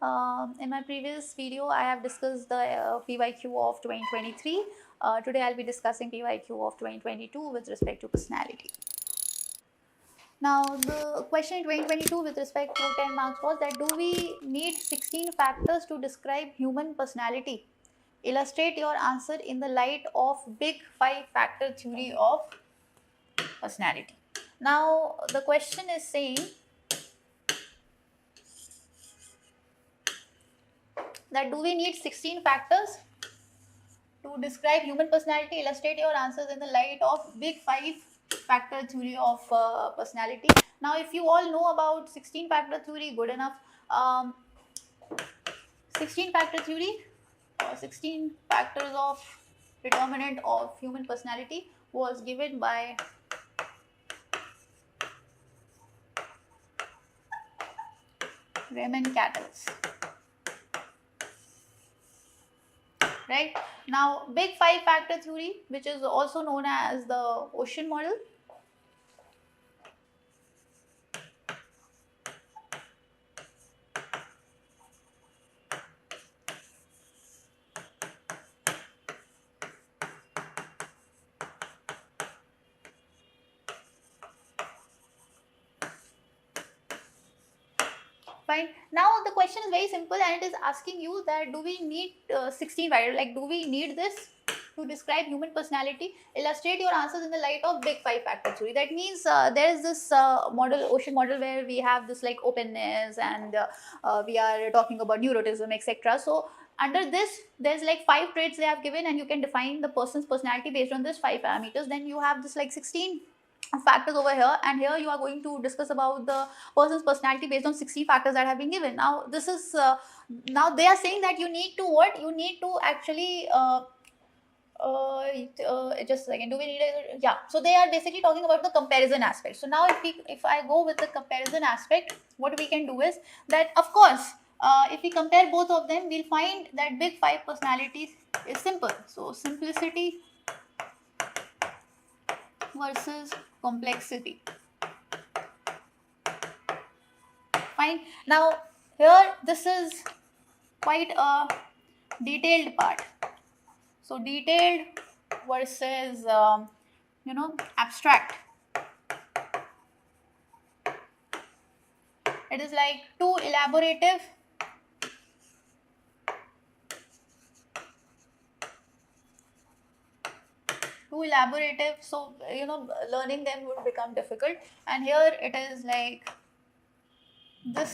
In my previous video, I have discussed the PYQ of 2023. Today, I'll be discussing PYQ of 2022 with respect to personality. Now, the question in 2022 with respect to 10 marks was that do we need 16 factors to describe human personality? Illustrate your answer in the light of big 5 factor theory of personality. Now, the question is saying that do we need 16 factors to describe human personality? Illustrate your answers in the light of big 5 factor theory of personality. Now, if you all know about 16 factor theory, good enough. 16 factor theory, 16 factors of determinant of human personality was given by Raymond Cattles. Right now, big 5 factor theory, which is also known as the ocean model. Fine. Now the question is very simple, and it is asking you that do we need 16 factors? Like, do we need this to describe human personality? Illustrate your answers in the light of big 5 factor theory. That means there is this model, ocean model, where we have this like openness, and we are talking about neuroticism, etc. So under this, there's like 5 traits they have given, and you can define the person's personality based on this 5 parameters. Then you have this like 16 factors over here, and here you are going to discuss about the person's personality based on 60 factors that have been given. Now this is now they are saying that you need to what? You need to actually just a second, do we need a, yeah, so they are basically talking about the comparison aspect. So now if I go with the comparison aspect, what we can do is that, of course, if we compare both of them, we'll find that big 5 personalities is simple. So simplicity versus complexity. Fine. Now here this is quite a detailed part. So detailed versus abstract. It is like too elaborative so learning them would become difficult. And here it is like this